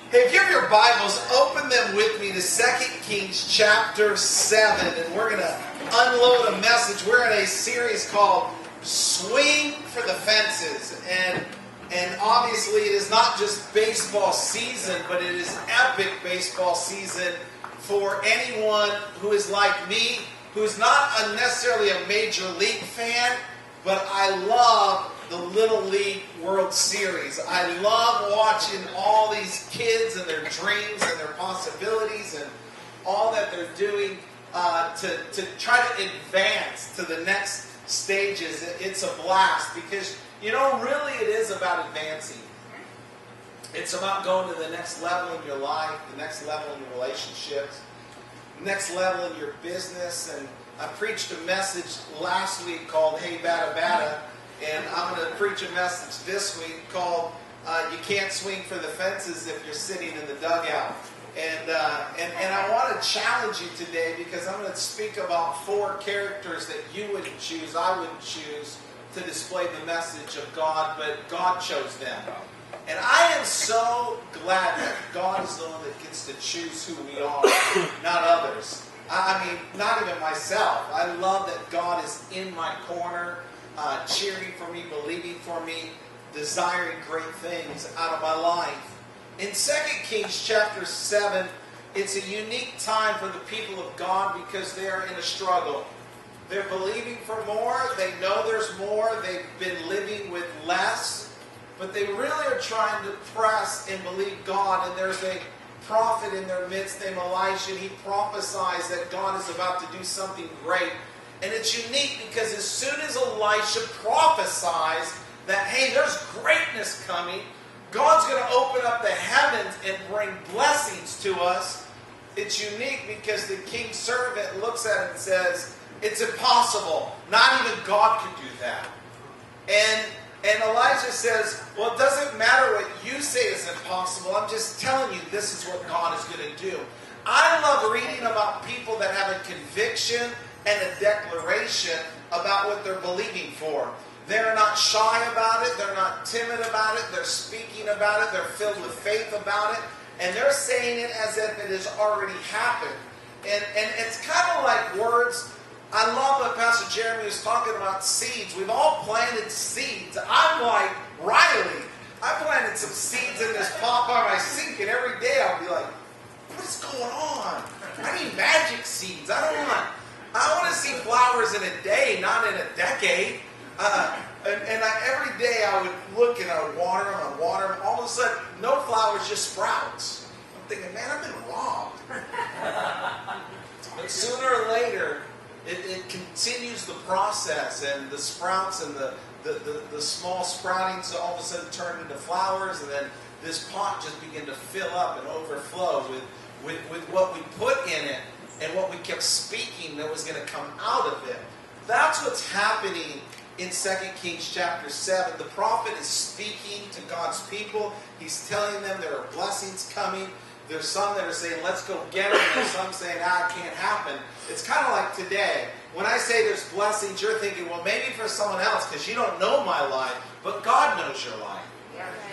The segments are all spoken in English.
Hey, if you have your Bibles, open them with me to 2 Kings chapter 7, and we're going to unload a message. We're in a series called Swing for the Fences, and obviously it is not just baseball season, but it is epic baseball season for anyone who is like me, who is not necessarily a Major League fan, but I love the Little League World Series. I love watching all these kids and their dreams and their possibilities and all that they're doing to try to advance to the next stages. It's a blast because, you know, really it is about advancing. It's about going to the next level in your life, the next level in your relationships, the next level in your business. And I preached a message last week called Hey Bada Bada. And I'm going to preach a message this week called You Can't Swing for the Fences If You're Sitting in the Dugout. And I want to challenge you today because I'm going to speak about 4 characters that you wouldn't choose, I wouldn't choose to display the message of God, but God chose them. And I am so glad that God is the one that gets to choose who we are, not others. I mean, not even myself. I love that God is in my corner, cheering for me, believing for me, desiring great things out of my life. In 2 Kings chapter 7, it's a unique time for the people of God because they are in a struggle. They're believing for more. They know there's more. They've been living with less. But they really are trying to press and believe God. And there's a prophet in their midst named Elisha. And he prophesies that God is about to do something great. And it's unique because as soon as Elisha prophesies that, hey, there's greatness coming, God's going to open up the heavens and bring blessings to us. It's unique because the king's servant looks at it and says, it's impossible. Not even God could do that. And Elijah says, well, it doesn't matter what you say is impossible. I'm just telling you this is what God is going to do. I love reading about people that have a conviction and a declaration about what they're believing for. They're not shy about it. They're not timid about it. They're speaking about it. They're filled with faith about it. And they're saying it as if it has already happened. And it's kind of like words. I love what Pastor Jeremy was talking about seeds. We've all planted seeds. I'm like Riley. I planted some seeds in this pot by my sink, and every day I'll be like, what is going on? I need magic seeds. I want to see flowers in a day, not in a decade. Every day I would look and I would water them, all of a sudden, no flowers, just sprouts. I'm thinking, man, I've been robbed. But sooner or later, it continues the process, and the sprouts and the small sproutings all of a sudden turn into flowers, and then this pot just began to fill up and overflow with what we put in it and what we kept speaking that was going to come out of it. That's what's happening in 2 Kings chapter 7. The prophet is speaking to God's people. He's telling them there are blessings coming. There's some that are saying, let's go get them. There's some saying, it can't happen. It's kind of like today. When I say there's blessings, you're thinking, well, maybe for someone else, because you don't know my life, but God knows your life.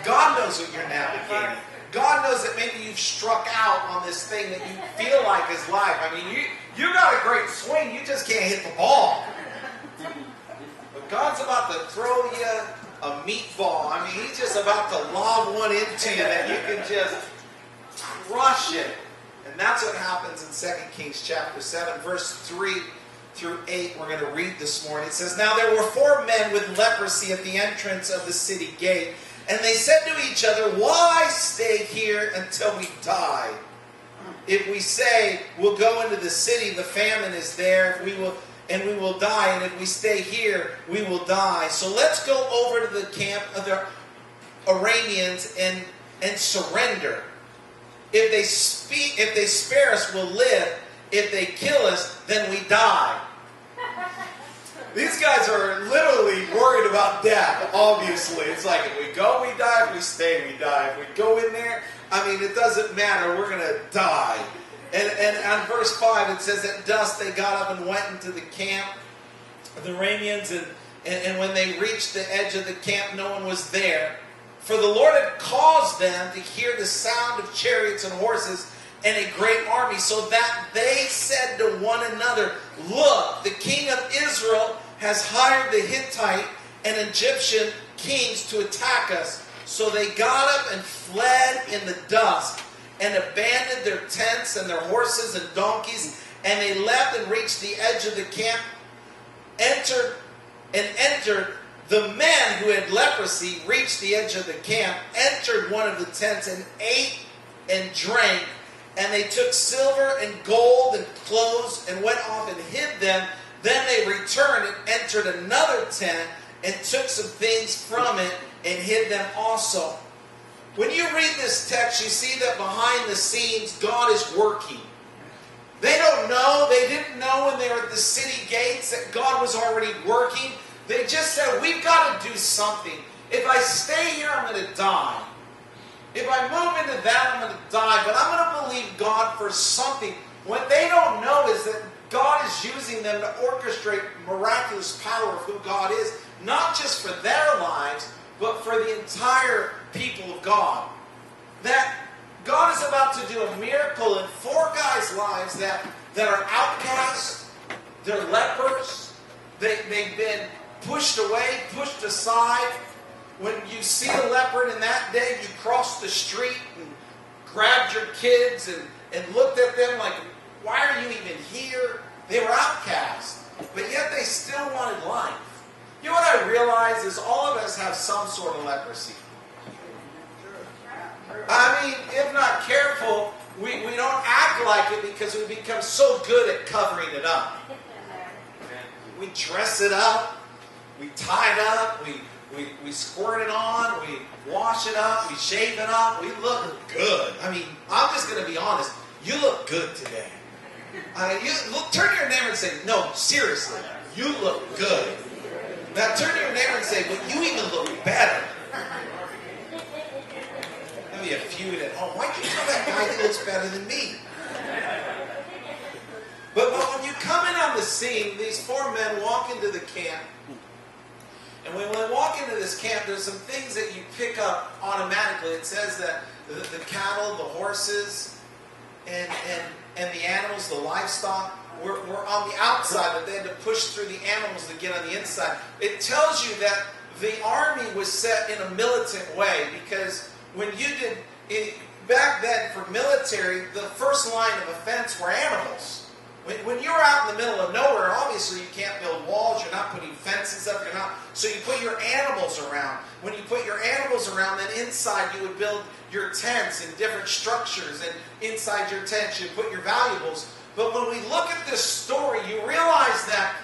God knows what you're navigating. God knows that maybe you've struck out on this thing that you feel like is life. I mean, you got a great swing, you just can't hit the ball. But God's about to throw you a meatball. I mean, He's just about to lob one into you that you can just crush it. And that's what happens in 2 Kings chapter 7, verse 3 through 8. We're going to read this morning. It says, now there were 4 men with leprosy at the entrance of the city gate. And they said to each other, why stay here until we die? If we say, we'll go into the city, the famine is there, we will die. And if we stay here, we will die. So let's go over to the camp of the Arameans and surrender. If they spare us, we'll live. If they kill us, then we die. These guys are literally worried about death, obviously. It's like, if we go, we die. If we stay, we die. If we go in there, I mean, it doesn't matter. We're going to die. And on verse 5, it says, at dusk they got up and went into the camp of the Arameans. And when they reached the edge of the camp, no one was there. For the Lord had caused them to hear the sound of chariots and horses and a great army, so that they said to one another, look, the king of Israel has hired the Hittite and Egyptian kings to attack us. So they got up and fled in the dusk and abandoned their tents and their horses and donkeys, and they left and reached the edge of the camp, entered. The men who had leprosy reached the edge of the camp, entered one of the tents, and ate and drank. And they took silver and gold and clothes and went off and hid them. Then they returned and entered another tent and took some things from it and hid them also. When you read this text, you see that behind the scenes, God is working. They don't know, they didn't know when they were at the city gates that God was already working. They just said, we've got to do something. If I stay here, I'm going to die. If I move into that, I'm going to die. But I'm going to believe God for something. What they don't know is that God is using them to orchestrate miraculous power of who God is. Not just for their lives, but for the entire people of God. That God is about to do a miracle in 4 guys' lives that are outcasts. They're lepers. They've been pushed away, pushed aside. When you see a leopard in that day, you crossed the street and grabbed your kids and looked at them like, why are you even here? They were outcasts, but yet they still wanted life. You know what I realize is all of us have some sort of leprosy. I mean, if not careful, we don't act like it because we become so good at covering it up. We dress it up, we tie it up, we squirt it on, we wash it up, we shave it up, we look good. I mean, I'm just going to be honest, you look good today. Turn to your neighbor and say, no, seriously, you look good. Now turn to your neighbor and say, well, you even look better. Maybe a few at home. Why do you know that guy that looks better than me? But when you come in on the scene, these 4 men walk into the camp. And when they walk into this camp, there's some things that you pick up automatically. It says that the cattle, the horses, and the animals, the livestock, were on the outside, but they had to push through the animals to get on the inside. It tells you that the army was set in a militant way, because when you did, back then for military, the first line of offense were animals. When you're out in the middle of nowhere, obviously you can't build walls, you're not putting fences up, so you put your animals around. When you put your animals around, then inside you would build your tents and different structures, and inside your tents you put your valuables. But when we look at this story, you realize that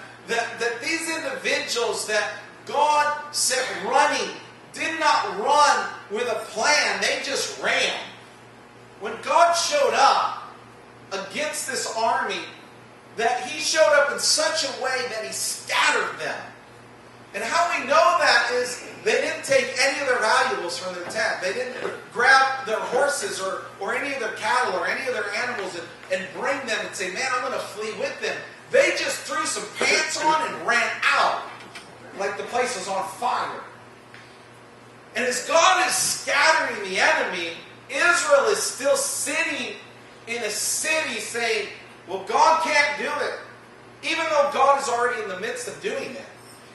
these individuals that God set running did not run with a plan, they just ran. When God showed up against this army, that He showed up in such a way that He scattered them. And how we know that is they didn't take any of their valuables from their tent. They didn't grab their horses or any of their cattle or any of their animals and bring them and say, man, I'm going to flee with them. They just threw some pants on and ran out like the place was on fire. And as God is scattering the enemy, Israel is still sitting in a city saying, well, God can't do it. Even though God is already in the midst of doing it.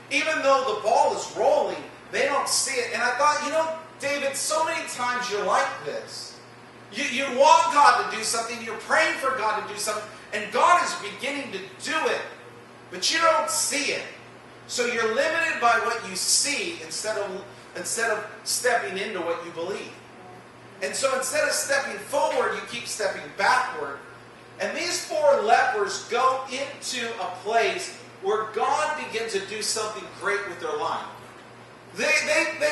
Even though the ball is rolling, they don't see it. And I thought, David, so many times you're like this. You want God to do something, you're praying for God to do something, and God is beginning to do it, but you don't see it. So you're limited by what you see instead of stepping into what you believe. And so instead of stepping forward, you keep stepping backward. And these 4 lepers go into a place where God begins to do something great with their life. They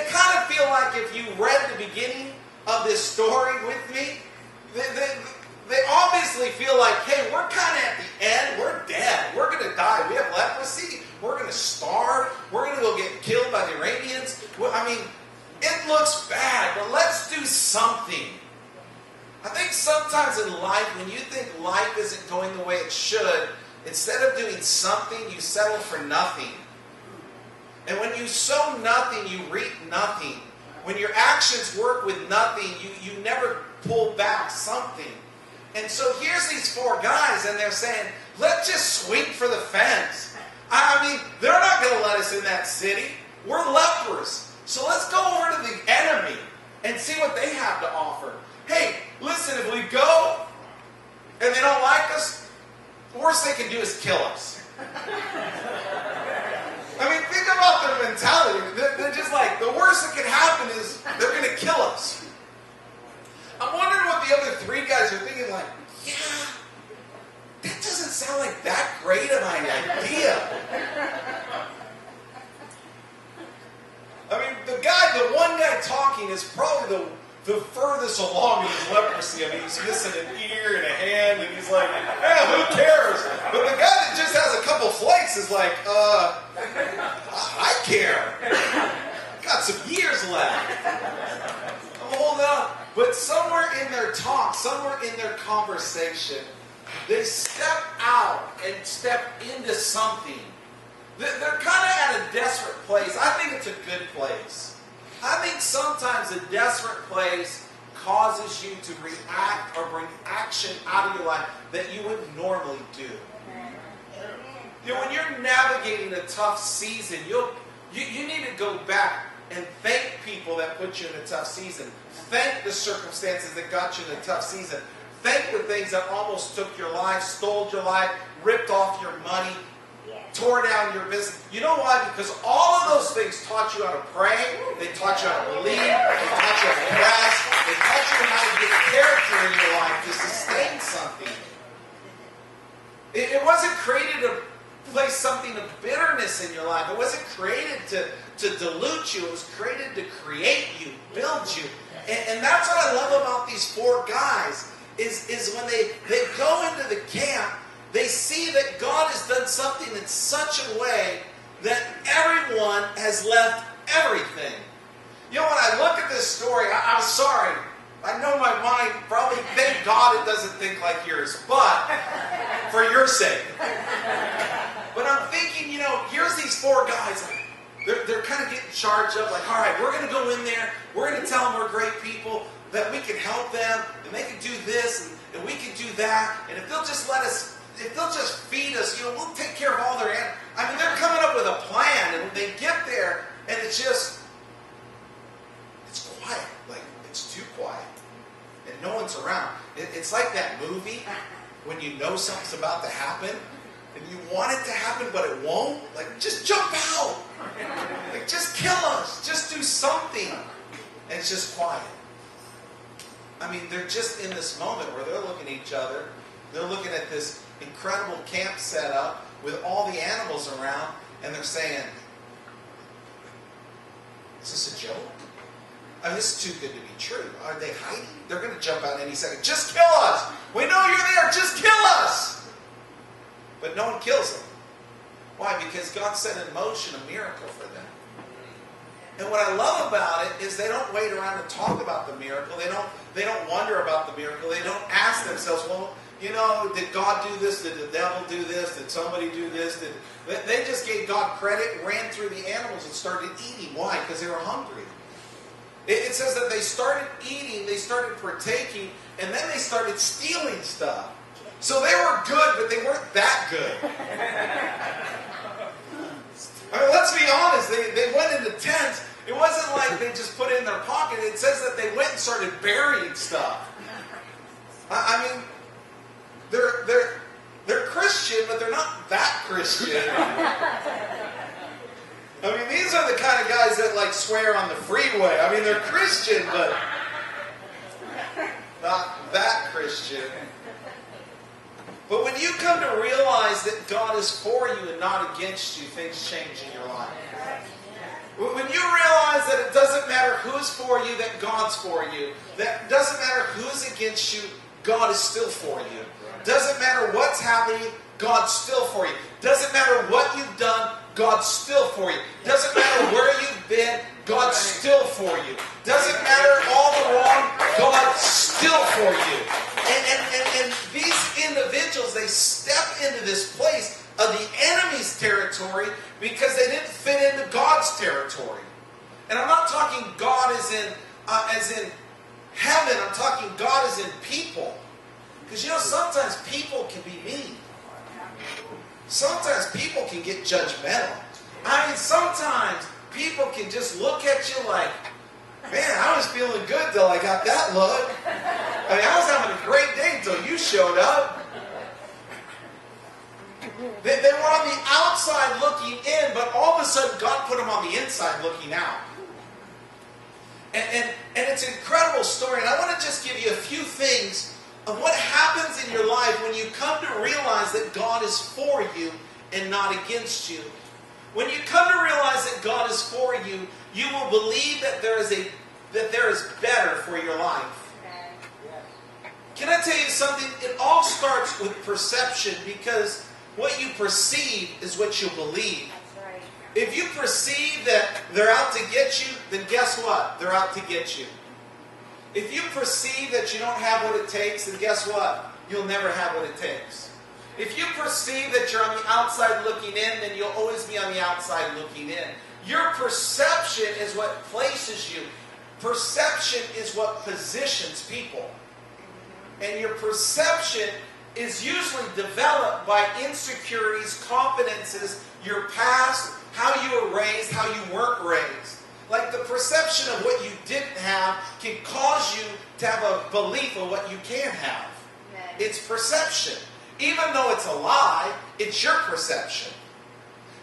kind of feel like if you read the beginning of this story with me, they obviously feel like, hey, we're kind of at the end. We're dead. We're going to die. We have leprosy. We're going to starve. We're going to go get killed by the Iranians. I mean, it looks bad, but let's do something. I think sometimes in life, when you think life isn't going the way it should, instead of doing something, you settle for nothing. And when you sow nothing, you reap nothing. when your actions work with nothing, you never pull back something. And so here's these four guys, and they're saying, let's just swing for the fence. I mean, they're not going to let us in that city. We're lepers. So let's go over to the enemy and see what they have to offer. Hey, listen, if we go and they don't like us, the worst they can do is kill us. I mean, think about their mentality. They're just like, the worst that can happen is they're going to kill us. I'm wondering what the other three guys are thinking, like, yeah, that doesn't sound like that great of an idea. I mean, the one guy talking is probably the furthest along in his leprosy. I mean, he's missing an ear and a hand, and he's like, who cares? But the guy that just has a couple flakes is like, I care. Got some years left. I'm holding on. But somewhere in their talk, somewhere in their conversation, they step out and step into something. They're kind of at a desperate place. I think it's a good place. I think sometimes a desperate place causes you to react or bring action out of your life that you wouldn't normally do. You know, when you're navigating a tough season, you need to go back and thank people that put you in a tough season. Thank the circumstances that got you in a tough season. Thank the things that almost took your life, stole your life, ripped off your money, tore down your business. You know why? Because all of those things taught you how to pray. They taught you how to believe. They taught you how to rest. They taught you how to get character in your life to sustain something. It wasn't created to place something of bitterness in your life. It wasn't created to dilute you. It was created to create you, build you. And that's what I love about these four guys, is when they go into the camp, they see that God has done something in such a way that everyone has left everything. You know, when I look at this story, I'm sorry. I know my mind probably, thank God it doesn't think like yours, but for your sake. But I'm thinking, you know, here's these four guys. They're kind of getting charged up, like, all right, we're going to go in there. We're going to tell them we're great people, that we can help them, and they can do this, and we can do that. And if they'll just let us, if they'll just feed us, you know, we'll take care of all their animals. I mean, they're coming up with a plan, and they get there, and it's just, it's quiet. Like, it's too quiet. And no one's around. It's like that movie when you know something's about to happen, and you want it to happen, but it won't. Like, just jump out. Like, just kill us. Just do something. And it's just quiet. I mean, they're just in this moment where they're looking at each other. They're looking at this incredible camp setup with all the animals around, and they're saying, is this a joke? I mean, this is too good to be true. Are they hiding? They're going to jump out any second. Just kill us. We know you're there. Just kill us. But no one kills them. Why? Because God set in motion a miracle for them. And what I love about it is they don't wait around to talk about the miracle. They don't wonder about the miracle. They don't ask themselves, well, you know, did God do this? Did the devil do this? Did somebody do this? They just gave God credit, ran through the animals, and started eating. Why? Because they were hungry. It says that they started eating, they started partaking, and then they started stealing stuff. So they were good, but they weren't that good. I mean, let's be honest. They went into tents. It wasn't like they just put it in their pocket. It says that they went and started burying stuff. I mean, they're Christian, but they're not that Christian. I mean, these are the kind of guys that like swear on the freeway. I mean, they're Christian, but not that Christian. But when you come to realize that God is for you and not against you, things change in your life. When you realize that it doesn't matter who's for you, that God's for you. That doesn't matter who's against you, God is still for you. Doesn't matter what's happening, God's still for you. Doesn't matter what you've done, God's still for you. Doesn't matter where you've been, God's still for you. Doesn't matter all the wrong, God's still for you. And these individuals, they step into this place of the enemy's territory because they didn't fit into God's territory. And I'm not talking God as in heaven. I'm talking God as in people. Because sometimes people can be mean. Sometimes people can get judgmental. I mean, sometimes people can just look at you like, man, I was feeling good till I got that look. I mean, I was having a great day until you showed up. They were on the outside looking in, but all of a sudden God put them on the inside looking out. And it's an incredible story. And I want to just give you a few things of what happens in your life when you come to realize that God is for you and not against you. When you come to realize that God is for you, you will believe that there is better for your life. Can I tell you something? It all starts with perception, because what you perceive is what you believe. That's right. If you perceive that they're out to get you, then guess what? They're out to get you. If you perceive that you don't have what it takes, then guess what? You'll never have what it takes. If you perceive that you're on the outside looking in, then you'll always be on the outside looking in. Your perception is what places you. Perception is what positions people. And your perception is usually developed by insecurities, confidences, your past, how you were raised, how you weren't raised. Like the perception of what you didn't have can cause you to have a belief of what you can have. It's perception. Even though it's a lie, it's your perception.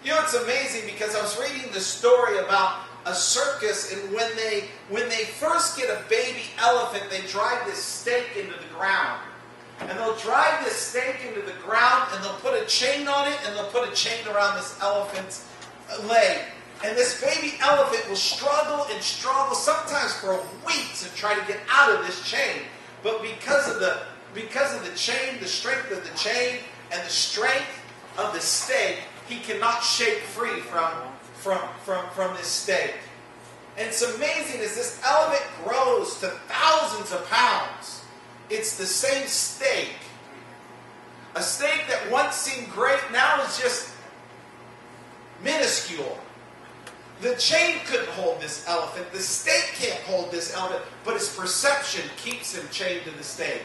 It's amazing, because I was reading this story about a circus, and when they first get a baby elephant, they drive this stake into the ground. And they'll drive this stake into the ground, and they'll put a chain on it, and they'll put a chain around this elephant's leg. And this baby elephant will struggle and struggle, sometimes for weeks, to try to get out of this chain. But because of the chain, the strength of the chain, and the strength of the stake, he cannot shake free from this stake. And it's amazing, as this elephant grows to thousands of pounds, it's the same stake. A stake that once seemed great now is just minuscule. The chain couldn't hold this elephant. The stake can't hold this elephant. But his perception keeps him chained to the stake.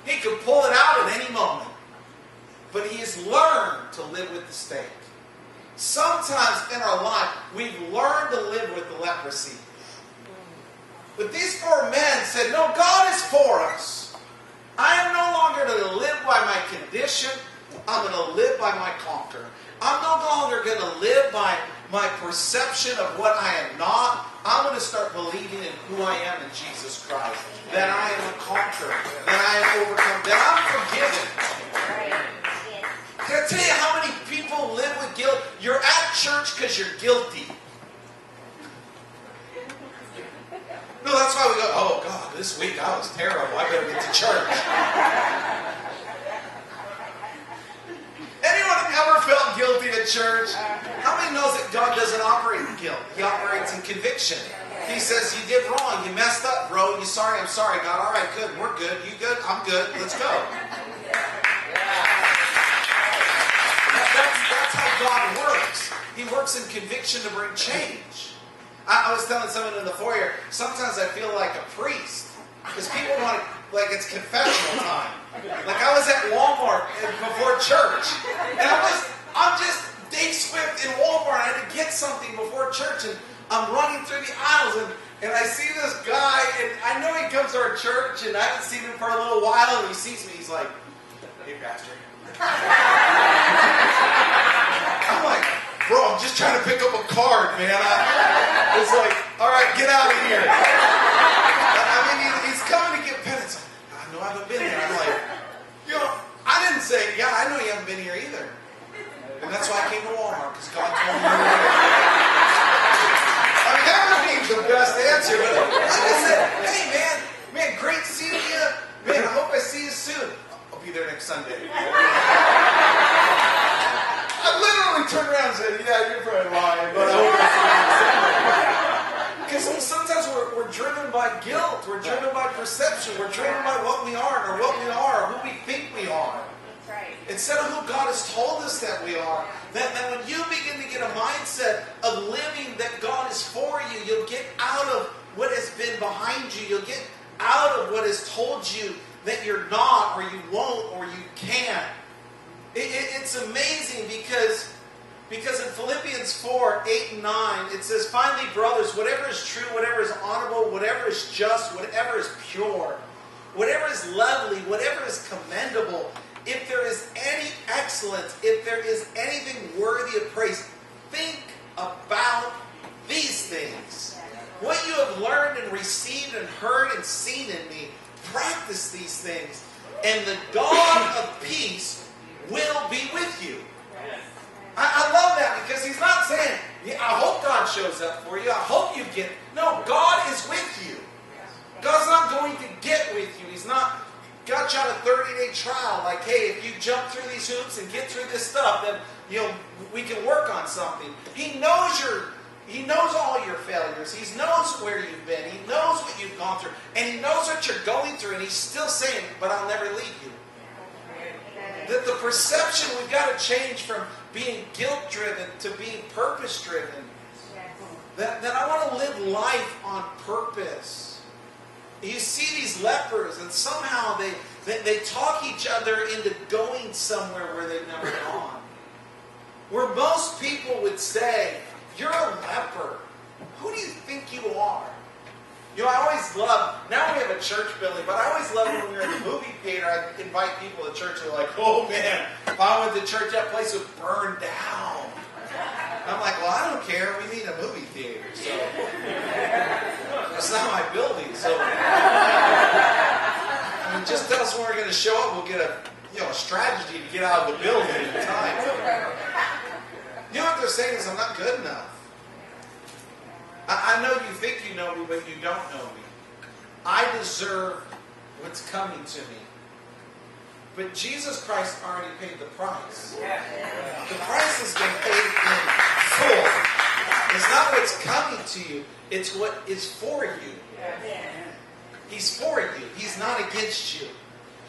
He can pull it out at any moment. But he has learned to live with the stake. Sometimes in our life, we've learned to live with the leprosy. But these four men said, no, God is for us. I am no longer going to live by my condition. I'm going to live by my conquer. I'm no longer going to live by my perception of what I am not. I'm going to start believing in who I am in Jesus Christ. That I am a conqueror. That I am overcome. That I'm forgiven. Can I tell you how many people live with guilt? You're at church because you're guilty. No, that's why we go, oh God, this week I was terrible. I better get to church. Anyone ever felt guilty at church? How many knows that God doesn't operate in guilt? He operates in conviction. He says, you did wrong. You messed up, bro. You sorry? I'm sorry, God. All right, good. We're good. You good? I'm good. Let's go. That's how God works. He works in conviction to bring change. I was telling someone in the foyer, sometimes I feel like a priest. Because people want to, like it's confessional time. Like I was at Walmart before church. And I'm just day swift in Walmart. I had to get something before church. And I'm running through the aisles. And I see this guy. And I know he comes to our church. And I haven't seen him for a little while. And he sees me. He's like, hey, Pastor. I'm like, bro, I'm just trying to pick up a card, man. It's like, all right, get out of here. I mean, he's coming to get penance. I know I haven't been here. I'm like, I didn't say, yeah, I know you haven't been here either. And that's why I came to Walmart, because God told me to. I mean, that would be the best answer. But I just said, hey, man, great seeing you. Man, I hope I see you soon. I'll be there next Sunday. I literally turned around and said, yeah, you're probably lying, but I hope I see you next Sunday. Because sometimes we're driven by guilt. We're driven by perception. We're driven by what we aren't, or what we are, or who we think we are. That's right. Instead of who God has told us that we are, That when you begin to get a mindset of living that God is for you, you'll get out of what has been behind you. You'll get out of what has told you that you're not, or you won't, or you can't. It's amazing because in Philippians 4, 8 and 9, it says, "Finally, brothers, whatever is true, whatever is honorable, whatever is just, whatever is pure, whatever is lovely, whatever is commendable, if there is any excellence, if there is anything worthy of praise, think about these things. What you have learned and received and heard and seen in me, practice these things, and the God of peace will be with you." I love that, because he's not saying, I hope God shows up for you. I hope you get... No, God is with you. God's not going to get with you. He's not got you on a 30-day trial. Like, hey, if you jump through these hoops and get through this stuff, then we can work on something. He knows all your failures. He knows where you've been. He knows what you've gone through. And he knows what you're going through. And he's still saying, but I'll never leave you. That the perception, we've got to change from being guilt-driven to being purpose-driven. That I want to live life on purpose. You see these lepers, and somehow they talk each other into going somewhere where they've never gone. Where most people would say, "You're a leper. Who do you think you are?" I always love, now we have a church building, but I always love when we were in the movie theater, I'd invite people to church, and they're like, "Oh man, if I went to church, that place would burn down." I'm like, well, I don't care, we need a movie theater, so it's not my building, so just tell us when we're going to show up, we'll get a strategy to get out of the building in time. You know what they're saying is, I'm not good enough. I know you think you know me, but you don't know me. I deserve what's coming to me. But Jesus Christ already paid the price. The price has been paid in full. It's not what's coming to you, it's what is for you. He's for you. He's not against you.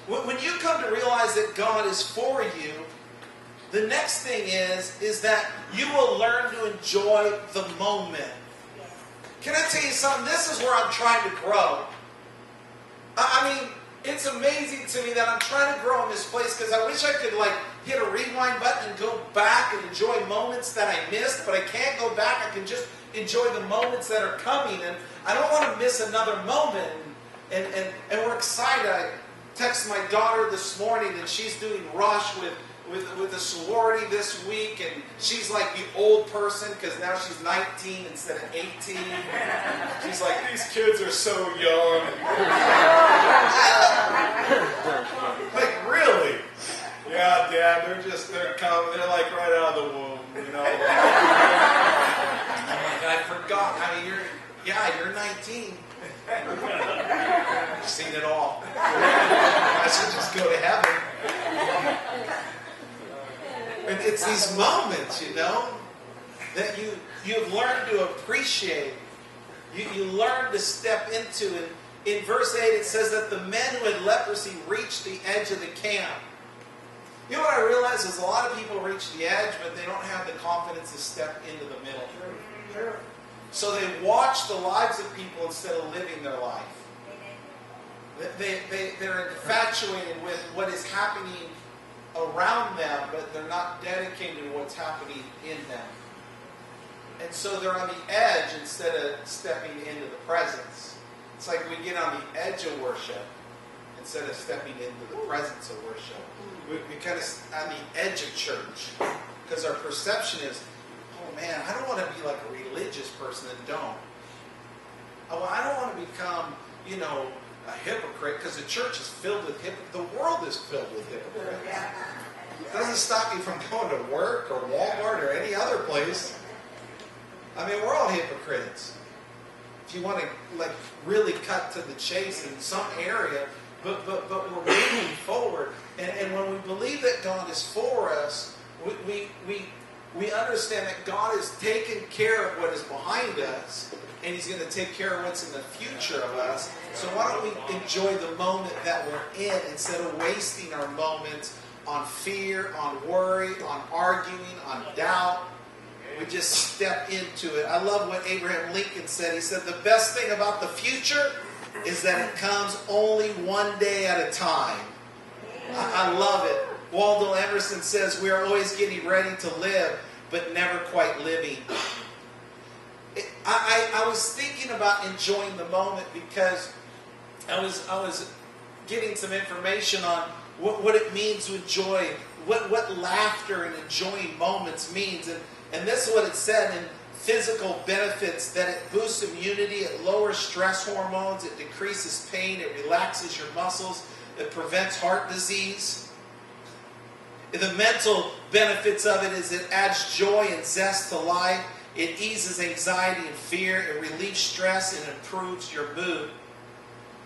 When you come to realize that God is for you, the next thing is that you will learn to enjoy the moment. Can I tell you something? This is where I'm trying to grow. I mean, it's amazing to me that I'm trying to grow in this place, because I wish I could hit a rewind button and go back and enjoy moments that I missed, but I can't go back. I can just enjoy the moments that are coming, and I don't want to miss another moment. And we're excited. I texted my daughter this morning, and she's doing Rush with the sorority this week, and she's like the old person, because now she's 19 instead of 18. She's like, these kids are so young. Like, really? Yeah, Dad, they're coming, they're like right out of the womb, I'm like, I forgot. I mean, you're 19. I've seen it all. I should just go to heaven. And it's these moments, that you've learned to appreciate. You learn to step into. And in verse 8 it says that the men who had leprosy reached the edge of the camp. You know what I realize is a lot of people reach the edge, but they don't have the confidence to step into the middle. So they watch the lives of people instead of living their life. They're infatuated with what is happening around them, but they're not dedicated to what's happening in them. And so they're on the edge instead of stepping into the presence. It's like we get on the edge of worship instead of stepping into the presence of worship. We kind of on the edge of church because our perception is, oh man, I don't want to be like a religious person and don't. Oh, I don't want to become, a hypocrite, because the church is filled with hypocrites. The world is filled with hypocrites. It doesn't stop you from going to work or Walmart or any other place. I mean, we're all hypocrites. If you want to really cut to the chase in some area, but we're moving forward. And when we believe that God is for us, we understand that God has taken care of what is behind us, and He's going to take care of what's in the future of us. So why don't we enjoy the moment that we're in instead of wasting our moments on fear, on worry, on arguing, on doubt. We just step into it. I love what Abraham Lincoln said. He said, the best thing about the future is that it comes only one day at a time. I love it. Waldo Emerson says, we are always getting ready to live, but never quite living. I was thinking about enjoying the moment because I was getting some information on what it means to enjoy, what laughter and enjoying moments means. And this is what it said in physical benefits, that it boosts immunity, it lowers stress hormones, it decreases pain, it relaxes your muscles, it prevents heart disease. The mental benefits of it is it adds joy and zest to life. It eases anxiety and fear. It relieves stress and improves your mood.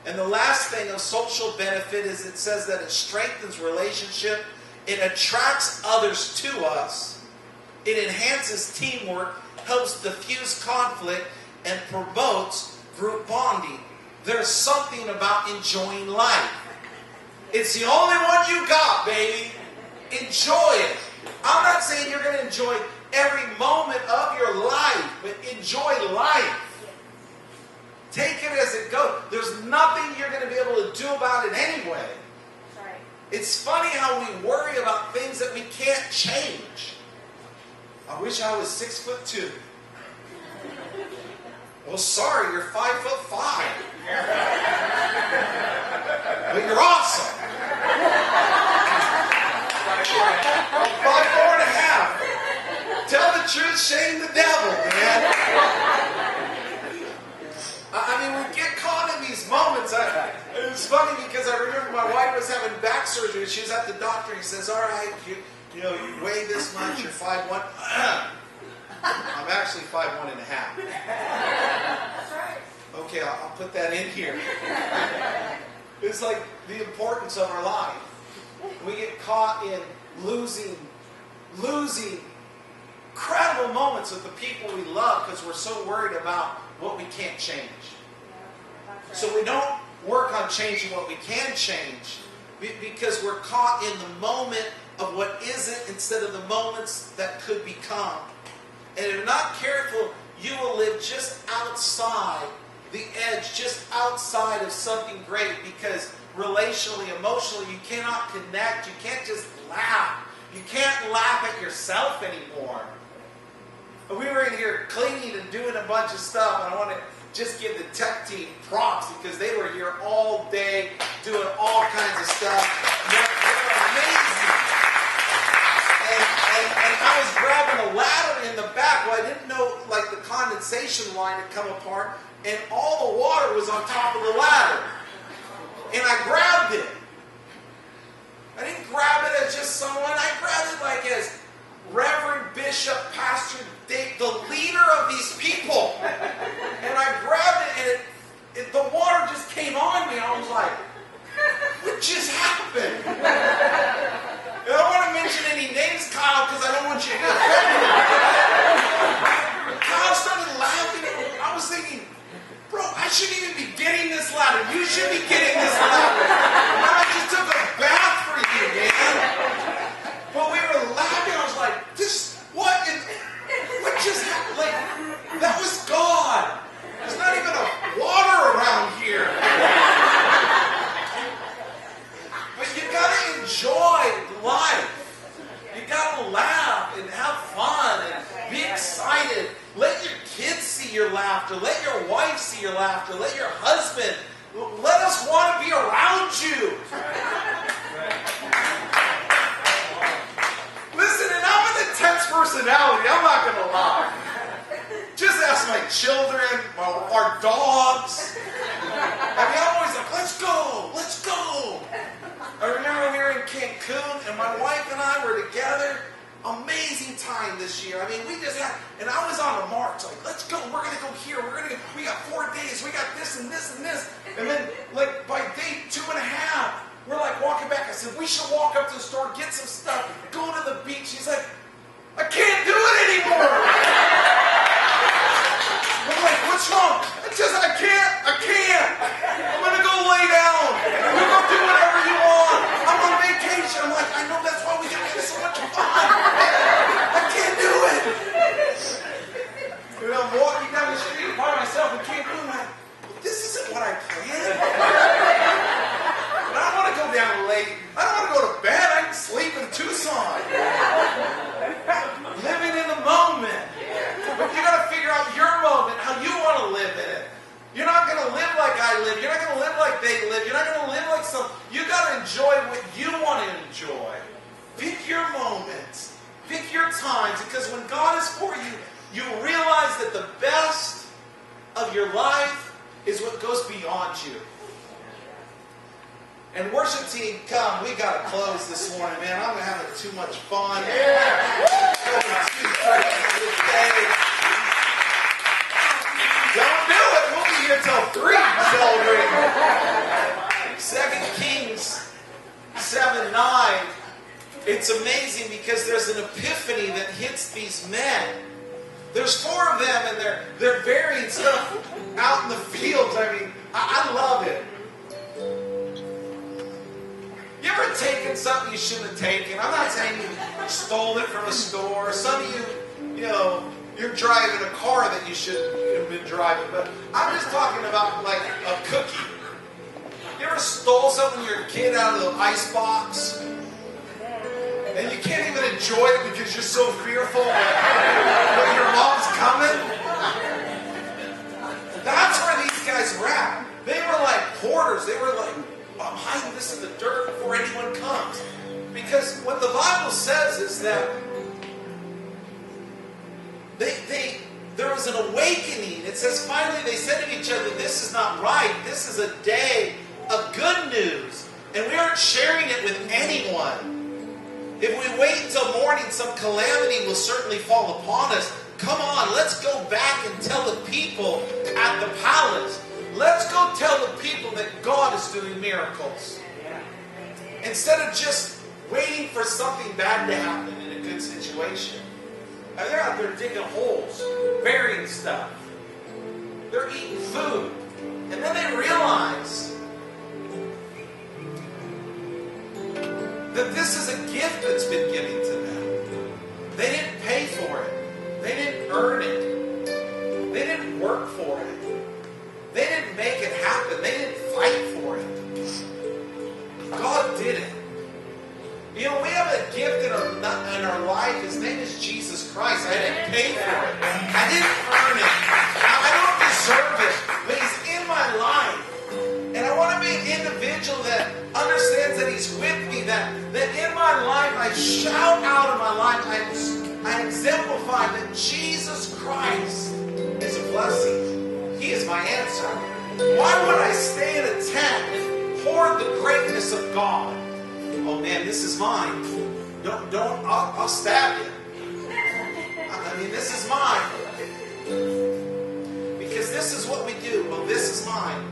And the last thing of social benefit is it says that it strengthens relationship. It attracts others to us. It enhances teamwork, helps diffuse conflict, and promotes group bonding. There's something about enjoying life. It's the only one you got, baby. Enjoy it. I'm not saying you're going to enjoy every moment of your life, but enjoy life. Take it as it goes. There's nothing you're going to be able to do about it anyway. Right. It's funny how we worry about things that we can't change. I wish I was 6'2". Well, sorry, you're 5'5". But you're awesome. 5'4.5". Tell the truth, shame the devil, man. I mean, we get caught in these moments. It was funny because I remember my wife was having back surgery. She was at the doctor. He says, all right, you weigh this much. You're 5'1". I'm actually 5'1.5". That's right. Okay, I'll put that in here. It's like the importance of our life. We get caught in losing incredible moments with the people we love because we're so worried about what we can't change. Yeah, that's right. So we don't work on changing what we can change because we're caught in the moment of what isn't instead of the moments that could become. And if you're not careful, you will live just outside the edge, just outside of something great because relationally, emotionally, you cannot connect. You can't just laugh. You can't laugh at yourself anymore. We were in here cleaning and doing a bunch of stuff, and I want to just give the tech team props because they were here all day doing all kinds of stuff. They're amazing. And I was grabbing a ladder in the back. Well, I didn't know, like, the condensation line had come apart, and all the water was on top of the ladder. And I grabbed it. I didn't grab it as just someone. I grabbed it like as Reverend Bishop Pastor Dave, the leader of these people. And I grabbed it, and the water just came on me. I was like, what just happened? And I don't want to mention any names, Kyle, because I don't want you to get offended. Kyle started laughing. I was thinking, bro, I shouldn't even be getting this ladder. You should be getting this ladder. And I just took a bath for you, man. But we were laughing. I was like, what just happened? Like, that was God. There's not even a water around here. But you gotta enjoy life. You gotta laugh and have fun and be excited. Let your kids see your laughter. Let your wife see your laughter. Let your husband. Let us want to be around you. Listen, and I'm an intense personality. I'm not going to lie. Just ask my children, our dogs. I mean, I'm always like, let's go. Let's go. I remember we were in Cancun, and my wife and I were together. Amazing time this year. I mean, we just had, and I was on a march, like, let's go, we're going to go here, we got 4 days, we got this and this and this. And then, like, by day 2.5, we're like walking back. I said, we should walk up to the store, get some stuff, go to the beach. She's like, I can't do it anymore. I'm like, what's wrong? I can't. I'm going to go lay down. You go do whatever you want. I'm on vacation. I'm like, I know that's times, because when God is for you, you realize that the best of your life is what goes beyond you. And worship team, come. We got to close this morning, man. I'm having too much fun. Yeah. Don't do it. We'll be here till 3 celebrating. 2 Kings 7:9. It's amazing because there's an epiphany that hits these men. There's 4 of them, and they're burying stuff out in the fields. I mean, I love it. You ever taken something you shouldn't have taken? I'm not saying you stole it from a store. Some of you, you're driving a car that you shouldn't have been driving. But I'm just talking about like a cookie. You ever stole something from your kid out of the ice box? And you can't even enjoy it because you're so fearful that your mom's coming? That's where these guys were at. They were like hoarders. They were like, I'm hiding this in the dirt before anyone comes. Because what the Bible says is that there was an awakening. It says finally they said to each other, this is not right. This is a day of good news. And we aren't sharing it with anyone. If we wait until morning, some calamity will certainly fall upon us. Come on, let's go back and tell the people at the palace. Let's go tell the people that God is doing miracles. Instead of just waiting for something bad to happen in a good situation. And they're out there digging holes, burying stuff. They're eating food. And then they realize that this is a gift that's been given to them. They didn't pay for it. They didn't earn it. They didn't work for it. They didn't make it happen. They didn't fight for it. God did it. We have a gift in our life. His name is Jesus Christ. I didn't pay for it. I didn't earn it. I don't deserve it. But He's in my life. And I want to be an individual that understands that He's with me. That in my life, I shout out of my life. I exemplify that Jesus Christ is a blessing. He is my answer. Why would I stay in a tent and hoard the greatness of God? Oh man, this is mine. I'll stab you. I mean, this is mine. Because this is what we do. Well, this is mine.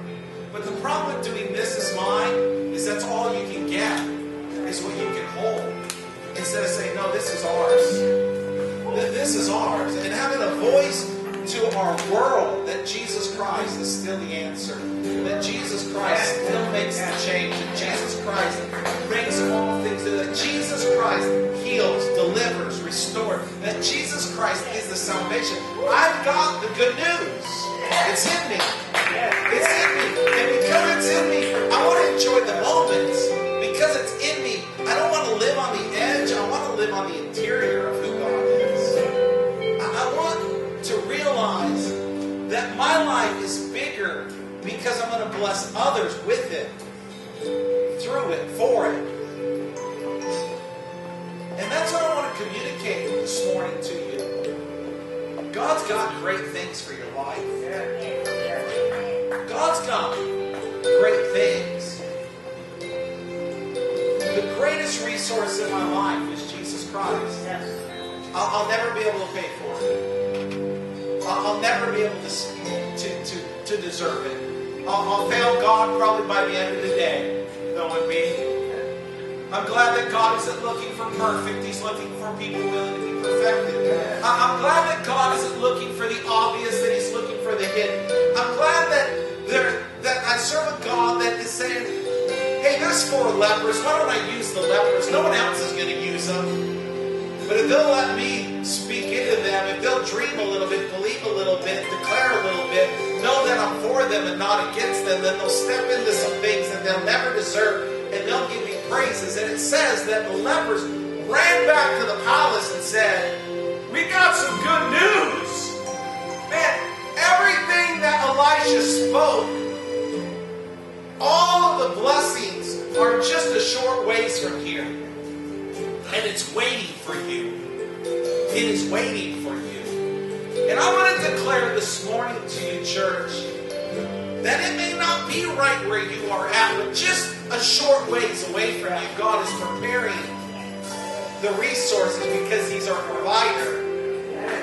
But the problem with doing this is mine is that's all you can get. Is what you can hold. Instead of saying, no, this is ours. This is ours. And having a voice to our world that Jesus Christ is still the answer. That Jesus Christ still makes the change. That Jesus Christ brings all things. That Jesus Christ heals, delivers, restores. That Jesus Christ is the salvation. I've got the good news. It's in me. It's in me. And because it's in me, I want to enjoy the moments. Because it's in me, I don't want to live on the edge. I want to live on the interior of who God is. I want to realize that my life is bigger because I'm going to bless others with it, through it, for it. And that's what I want to communicate this morning to you. God's got great things for your life. God's got great things. The greatest resource in my life is Jesus Christ. I'll never be able to pay for it. I'll never be able to deserve it. I'll fail God probably by the end of the day, knowing me. I'm glad that God isn't looking for perfect. He's looking for people willing to be perfected. I'm glad that God isn't looking for the obvious, that He's looking for the hidden. I'm glad that I serve a God that is saying, hey, there's 4 lepers. Why don't I use the lepers? No one else is going to use them. But if they'll let me speak into them, if they'll dream a little bit, believe a little bit, declare a little bit, know that I'm for them and not against them, then they'll step into some things that they'll never deserve, and they'll give me praises. And it says that the lepers ran back to the palace and said, we got some good news. Man, everything that Elisha spoke, all of the blessings are just a short ways from here. And it's waiting for you. It is waiting for you. And I want to declare this morning to you, church, that it may not be right where you are at, but just a short ways away from you, God is preparing the resources because He's our provider.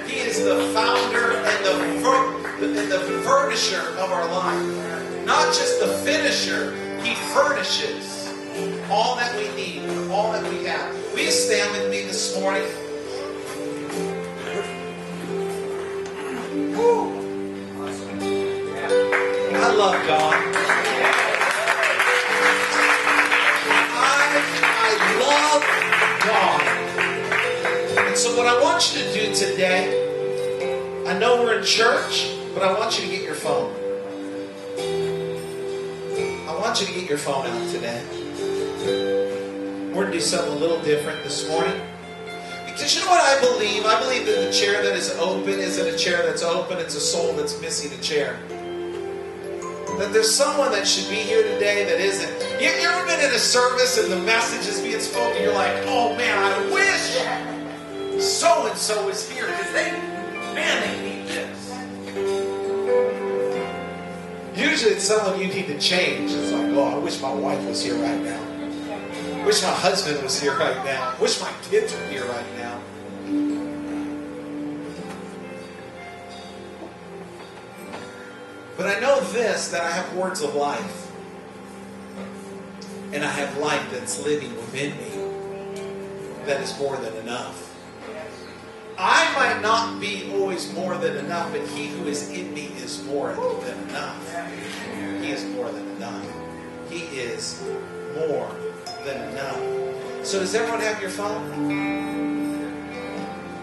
He is the founder and the furnisher of our life. Not just the finisher, He furnishes all that we need, all that we have. Will you stand with me this morning? I love God. I love God. And so what I want you to do today, I know we're in church, but I want you to get your phone. I want you to get your phone out today. We're going to do something a little different this morning. Because you know what I believe? I believe that the chair that is open isn't a chair that's open. It's a soul that's missing a chair. That there's someone that should be here today that isn't. You ever been in a service and the message is being spoken, you're like, oh man, I wish so-and-so was here because they need this. Usually it's someone you need to change. It's like, oh, I wish my wife was here right now. Wish my husband was here right now. Wish my kids were here right now. But I know this, that I have words of life. And I have life that's living within me. That is more than enough. I might not be always more than enough, but He who is in me is more than enough. He is more than enough. He is more than enough. So does everyone have your phone?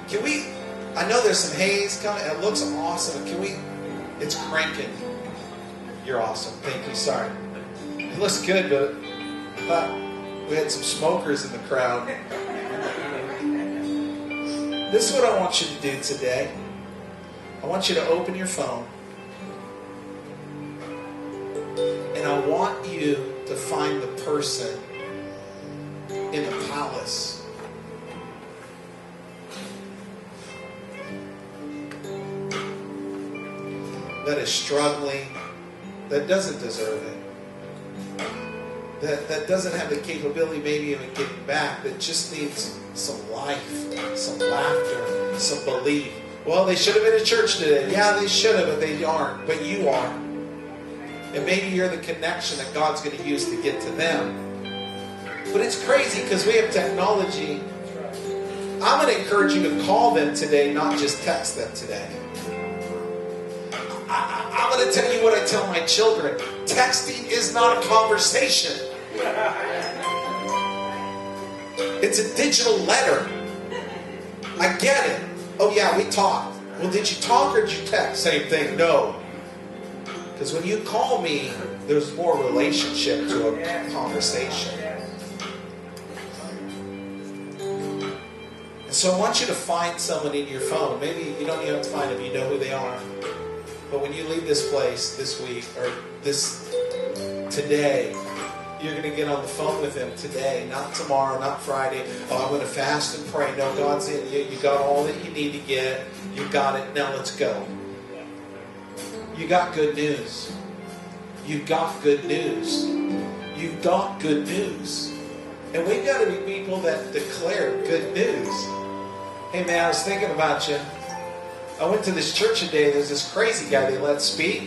Can we, I know there's some haze coming. It looks awesome. Can we, it's cranking. You're awesome. Thank you. Sorry. It looks good, but I thought we had some smokers in the crowd. This is what I want you to do today. I want you to open your phone. And I want you to find the person in the palace. That is struggling, that doesn't deserve it, that doesn't have the capability maybe of getting back, that just needs some life, some laughter, some belief. Well, they should have been at church today. Yeah, they should have, but they aren't. But you are. And maybe you're the connection that God's going to use to get to them. But it's crazy because we have technology. I'm going to encourage you to call them today, not just text them today. I'm going to tell you what I tell my children. Texting is not a conversation. It's a digital letter. I get it. Oh yeah, we talked. Well, did you talk or did you text? Same thing. No. Because when you call me, there's more relationship to a conversation. And so I want you to find someone in your phone. Maybe you don't even have to find them. You know who they are. But when you leave this place this week or today, you're going to get on the phone with them today, not tomorrow, not Friday. Oh, I'm going to fast and pray. No, God's in you. You got all that you need to get. You got it. Now let's go. You got good news. You got good news. You got good news. And we've got to be people that declare good news. Hey man, I was thinking about you. I went to this church today. There's this crazy guy they let speak.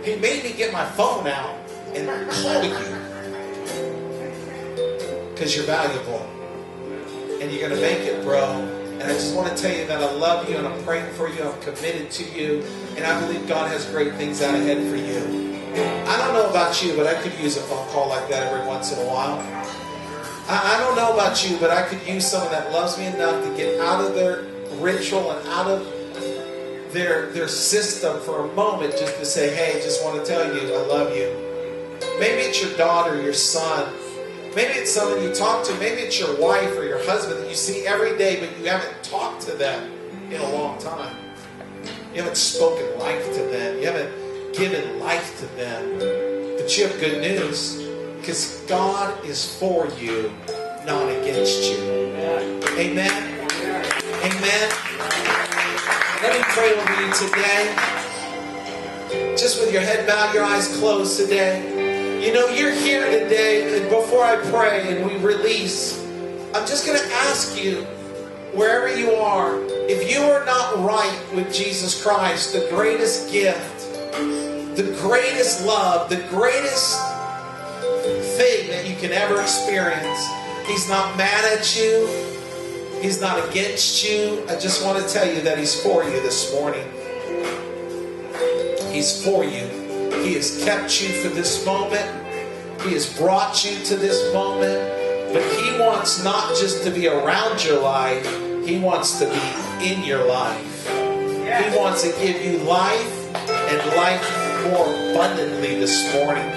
He made me get my phone out and call you. Because you're valuable. And you're going to make it, bro. And I just want to tell you that I love you and I'm praying for you. I'm committed to you. And I believe God has great things out ahead for you. I don't know about you, but I could use a phone call like that every once in a while. I don't know about you, but I could use someone that loves me enough to get out of their ritual and out of their system for a moment just to say, hey, just want to tell you I love you. Maybe it's your daughter, your son. Maybe it's someone you talk to. Maybe it's your wife or your husband that you see every day, but you haven't talked to them in a long time. You haven't spoken life to them. You haven't given life to them. But you have good news because God is for you, not against you. Amen. Amen. Let me pray over you today. Just with your head bowed, your eyes closed today. You know, you're here today, and before I pray and we release, I'm just going to ask you, wherever you are, if you are not right with Jesus Christ, the greatest gift, the greatest love, the greatest thing that you can ever experience, He's not mad at you. He's not against you. I just want to tell you that He's for you this morning. He's for you. He has kept you for this moment. He has brought you to this moment. But He wants not just to be around your life. He wants to be in your life. He wants to give you life and life more abundantly this morning.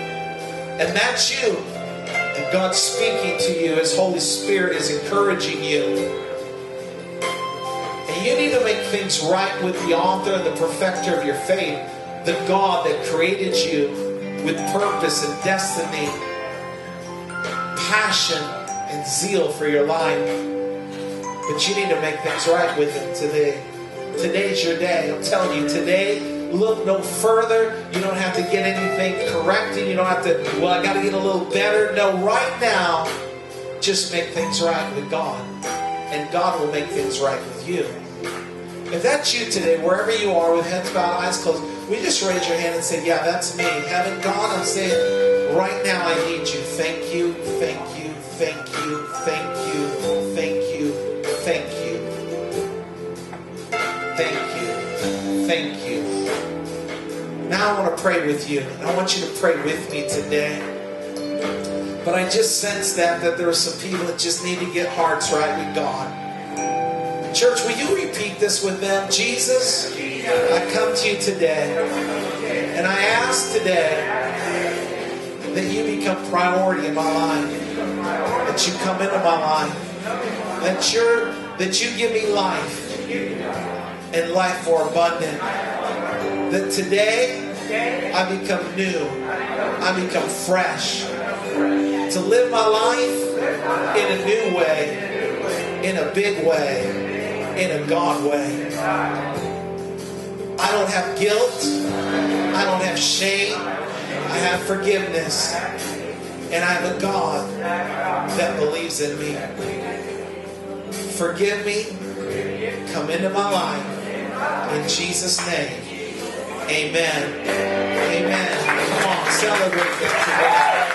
And that's you. And God's speaking to you as Holy Spirit is encouraging you. And you need to make things right with the author and the perfecter of your faith, the God that created you with purpose and destiny, passion and zeal for your life. But you need to make things right with Him today. Today's your day. I'm telling you, today, look no further. You don't have to get anything corrected. You don't have to, well, I got to get a little better. No, right now, just make things right with God. And God will make things right with you. If that's you today, wherever you are, with heads bowed, eyes closed, we just raise your hand and say, yeah, that's me. Heaven, God, I'm saying, right now I need you. Thank you, thank you, thank you, thank you, thank you, thank you, thank you, thank you. Now I want to pray with you. I want you to pray with me today. But I just sense that there are some people that just need to get hearts right with God. Church, will you repeat this with them? Jesus, I come to you today, and I ask today that you become priority in my life, that you come into my life, that you give me life, and life more abundant, that today I become new, I become fresh, to live my life in a new way, in a big way, in a God way. I don't have guilt. I don't have shame. I have forgiveness. And I have a God that believes in me. Forgive me. Come into my life. In Jesus' name. Amen. Amen. Come on, celebrate that today.